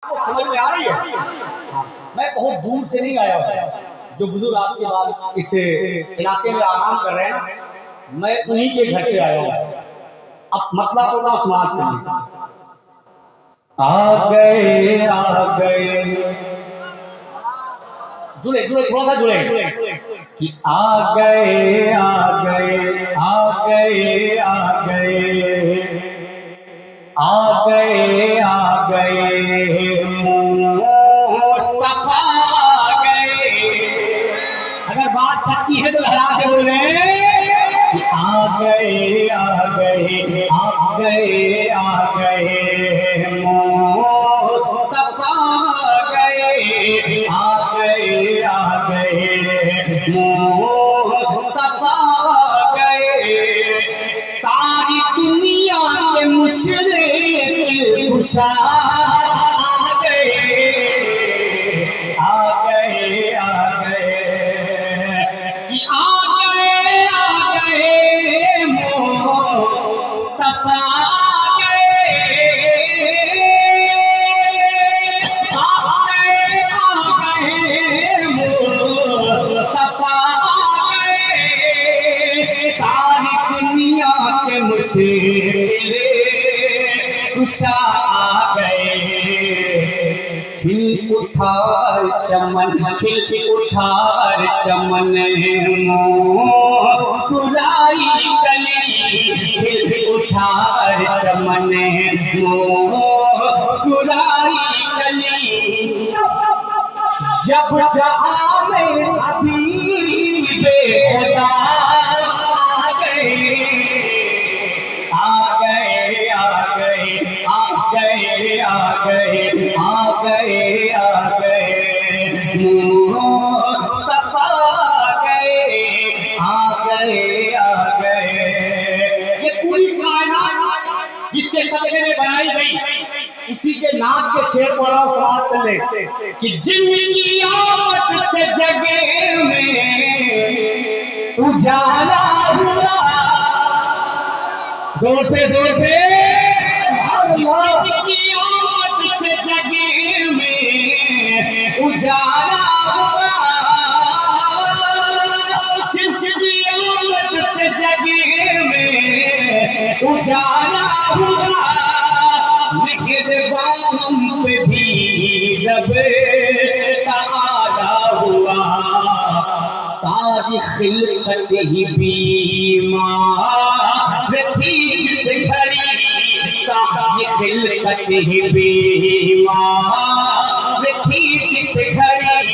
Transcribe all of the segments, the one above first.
आपको समझ में आ रही है? मैं बहुत दूर से नहीं आया हूँ। जो बुजुर्ग आपके बाद इस इलाके में आराम कर रहे हैं, मैं उन्हीं के घर से आया हूँ। अब मतलब होगा समाज के लिए। आ गए जुड़े जुड़े थोड़ा सा जुड़े कि आ गए आ गए आ गए आ गए आ गए आ गए मुस्तफा आ गए। अगर बात सच्ची है तो लहरा के बोले कि आ गए आ गए आ गए आ गए मुस्तफा आ गए आ गए आ गए मुस्तफा आ गए। सारी दुनिया के मुशरिक कुशा आ गए आ गए आ गए कि आ गए मुस्तफा आ गए मुस्तफा आ गए। सारी दुनिया के मुश्किल कुशा आ गए। खिल उठार चमन खिल उठार चमन मुस्कुराई कली खिल उठार चमन मुस्कुराई कली। जब जहाँ में अभी बेखुदा आ गए आ गए आ गए आ गए आ गए आ गए आ गए मुस्तफा आ गए आ गए आ गए। ये पूरी कायनात जिसके सदक़े में बनाई गई, उसी के नाम के शेर पढ़ा समाज कर ले कि जिंदगी आमद से जगे में उजाला हुआ। जोर से जिंदगी आमद से जगे में उजाला हुआ। जिंदगी आमद से जगे में उजाला हुआ। मेहरबान पे भी रब ताला हुआ। सारी खिलकत ही बीमार थी जिस घड़ी सारी खिलकत ही बीमार थी जिस घड़ी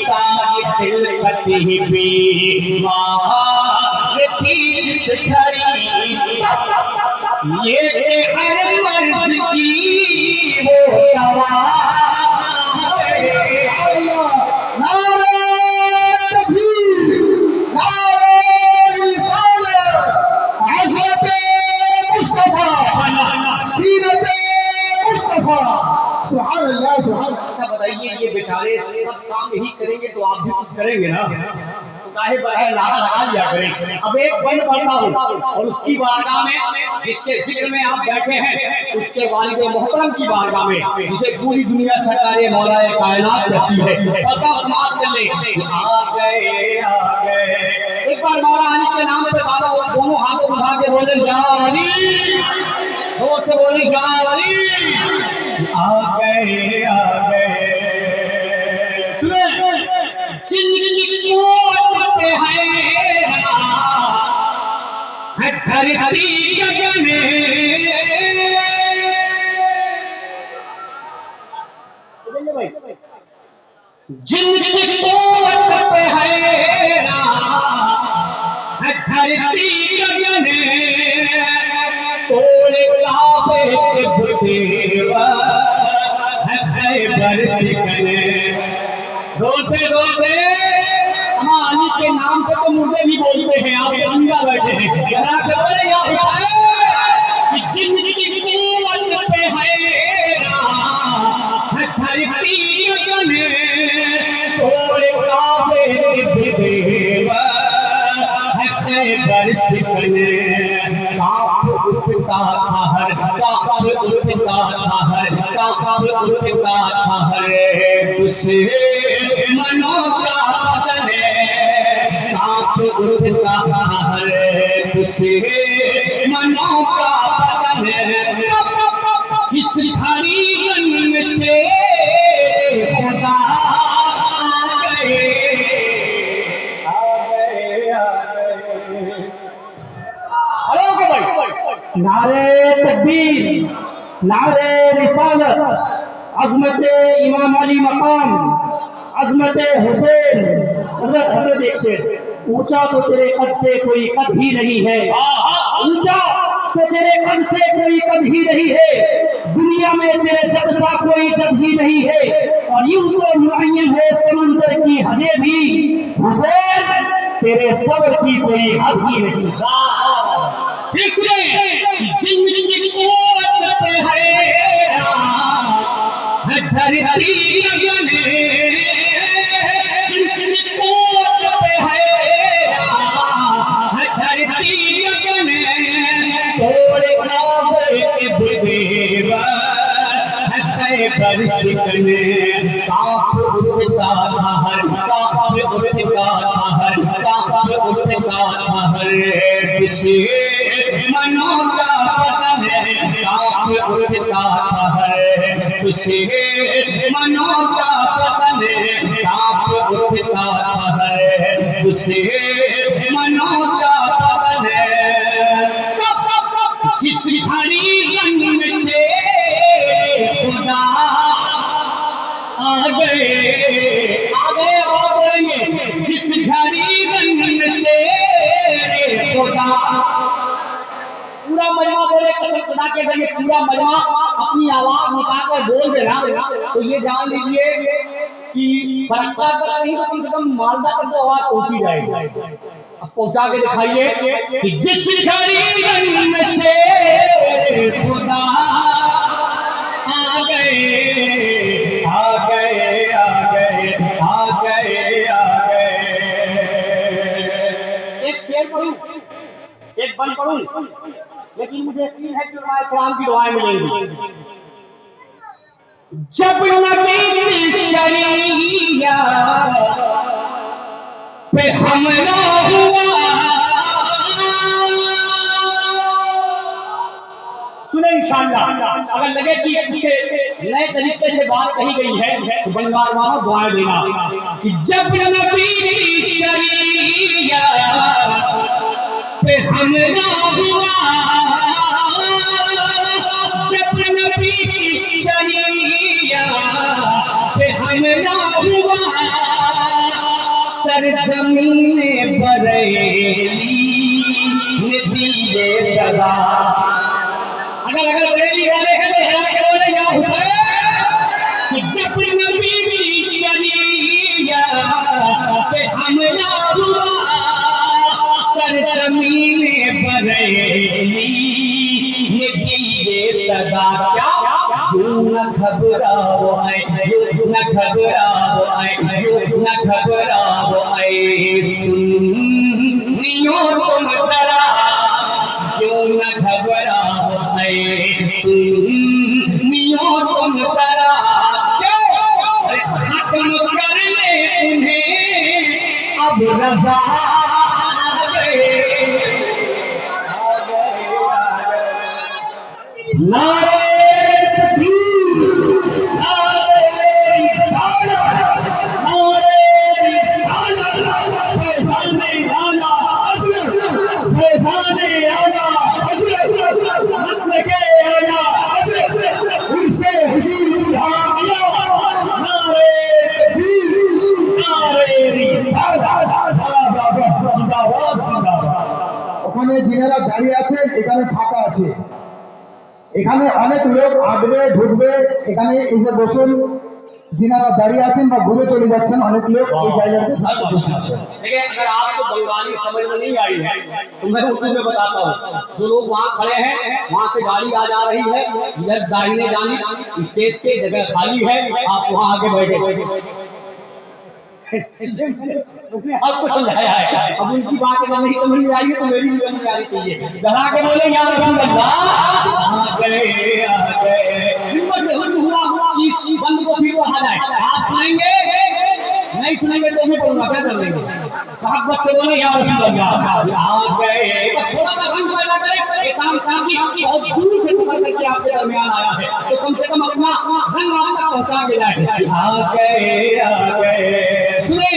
सारी खिलकत ही बीमार थी जिस घड़ी। ये हर मर्ज की वो दवा नारे तकबीर नारे रिसालत हज़रत मुस्तफा सीरत मुस्तफा सुभान अल्लाह सुभान। अच्छा बताइए, ये बेचारे सब काम यही करेंगे तो आप भी कुछ करेंगे ना? काहे बहे नारा लगा लिया करें। अब एक बंद पढ़ता हूँ और उसकी बारगाह में जिसके जिक्र में आप बैठे हैं, उसके वालिद मोहतरम की बारगाह में जिसे पूरी दुनिया सरकारे मौलाए कायनात कहती है, और समाज कर ले आ गए आ गए। एक बार मौला अली के नाम पे दोनों हाथ उठा के बोले जारी, जोर से बोले जारी। आ गए आ गए। सुने जिंदगी को है धरती गगन जिनकी कोट पे है धरती गगन तोड़े काबे के बुदेवा है बरस कने। जोर से अली के नाम पे तो मुर्दे भी बोलते हैं, आप जिंदा बैठे हैं। लहरा के बोले या कि जिंदगी कुवत पे है धरती गगन तोड़े काबे के बुदेवा है खैबर शिकने कांप उठता था हर, कांप उठता था हर, कांप उठता था हर दुश्मनों का बदले कांप उठता था हर दुश्मनों का बदले जिस घड़ी गन से खुदा आ गए नारे तकबीर, नारे रिसालत, अजमत इमाम अली मकाम, अजमत हुसैन। हजरत एक शेर, ऊंचा तो तेरे कद से कोई कद ही नहीं है, ऊंचा तो तेरे कद से कोई कद ही नहीं है, दुनिया में तेरे जद सा कोई जद ही नहीं है, और यूं तो मुअय्यन है समंदर की हदें भी, हुसैन तेरे सब्र की कोई हद ही नहीं। जिंदगी कुव्वत पे है धरती लगने जिंदगी कुव्वत पे है धरती लगने तोड़े के बेवा खैबर शिकने कांप उठता था हर, कांप उठता था हर, कांप उठता था हर दुश्मनों का बदले कांप उठता था हर दुश्मनों का बदले कांप उठता था हर दुश्मनों का बदले जिस घड़ी रंग से खुदा आ गए आगे और बोलेंगे जिस घड़ी रंग से खुदा पूरा मजमा बोले कसम खुदा के जरिए पूरा मजमा अपनी आवाज निकाल कर बोल देना तो ये जान लीजिए कि फरक्का तक नहीं तो कम से कम मालदा तक तो आवाज पहुंची जाएगी। अब पहुंचा के दिखाइए कि जिस घड़ी रंग से खुदा आ गए आ गए आ गए आ गए आ गए। एक शेर पढ़ूं, एक बंद पढ़ूं, लेकिन मुझे यकीन है कि हमारे कुरान की दुआएं मिलेंगी। जब नबी की शरीयत पे हमला हुआ सुने इंशाअल्लाह, अगर लगे कि कुछ नए तरीके से बात कही गई है तो बंगाल वालों दुआएं देना कि जब नबी की शरीयत पे हमला हुआ जब नबी की शरीयत पे हमला हुआ सरजमीन बरेली ने दिए सदा। अगर बरेली वाले हैं तो हरा के बोले या हुसैन कि जब नबी की शरीयत पे हमला हुआ सरजमीन बरेली ने दिए सदा। क्या यूं न घबराओ ऐ यूं न घबराओ ऐ यूं न घबराओ ऐ सुन्नियों तुम जरा यूं न घबराओ ऐ सुन्नियों तुम जरा। क्यों खत्म कर ले उन्हें अब रज़ा नारे तकबीर, नारे रिसालत, नारे रिसालत, फैज़ाने आला हज़रत, फैज़ाने आला हज़रत, मसलके आला हज़रत, उनसे हुजूर हामिया। नारे तकबीर, नारे रिसालत, जिंदाबाद जिंदाबाद। ওখানে যিনারা দাঁড়িয়ে আছেন এখানে ফাঁকা আছে, এখানে অনেক লোক আসবে ঢুকবে, এখানে এসে বসুন। যিনারা দাঁড়িয়ে আছেন বা ঘুরে চলে যাচ্ছেন অনেক লোক এই জায়গাতে বসে আছেন। देखिए, अगर आपको बंगाली समझ में नहीं आई है तो मैं उर्दू में बताता हूँ। जो लोग वहाँ खड़े हैं वहाँ से गाड़ी आ जा रही है, इधर दाहिने जानिब स्टेज के जगह खाली है, आप वहाँ आगे बैठे। उसने आपको समझाया है। अब उनकी बात अगर नहीं समझ में आई है तो मेरी भी समझ में आनी चाहिए। डरा के बोले या रसूल अल्लाह, आ गए हिम्मत हुआ इस बंद को फिर वहां जाए। आप सुनेंगे नहीं सुनेंगे तो मैं बोलूंगा, क्या कर लेंगे। मोहब्बत से बोले या रसूल अल्लाह, आ गए। थोड़ा सा रंग पैदा करे, ये काम शादी बहुत दूर से सफर करके आपके दरमियान आया है, तो कम से कम अपना रंग आप तक पहुंचा के जाए। आ गए सुने,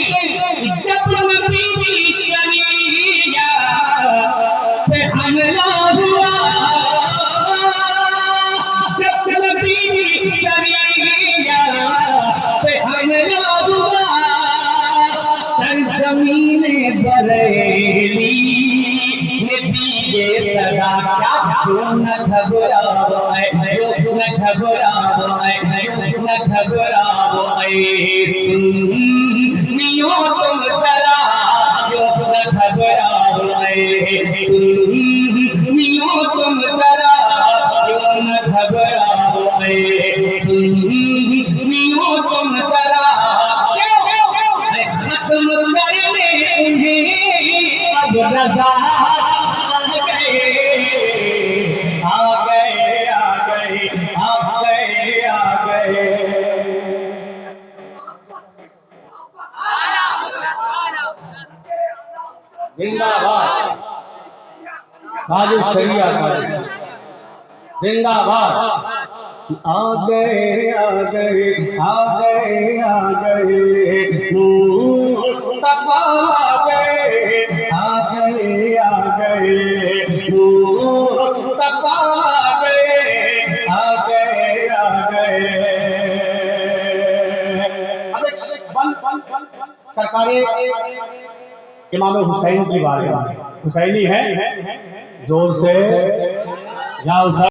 जब नबी की शरीयत पे हमला हुआ, जब नबी की शरीयत पे हमला हुआ, सरजमीने बरेली ने दिए सदा। क्या क्यों न घबराओ ऐ, क्यों न घबराओ ऐ, क्यों न घबराओ ऐ सुन्नियों तुम जरा, क्यों न घबराओ ऐ सुन्नियों तुम जरा, क्यों न घबराओ ऐ सुन्नियों तुम जरा। खत्म करने उन्हें अब रज़ा गए, आ गए आ गए आ गए आ गए। जिंदाबाद काजी शरिया का जिंदाबाद। आ गए आ गए आ गए आ गए मुस्तफा, आ गए आ गए आ गए मुस्तफा, आ गए आ गए आ गए। अब एक सरकारी इमाम हुसैन की बात है, हुसैनी है जोर से या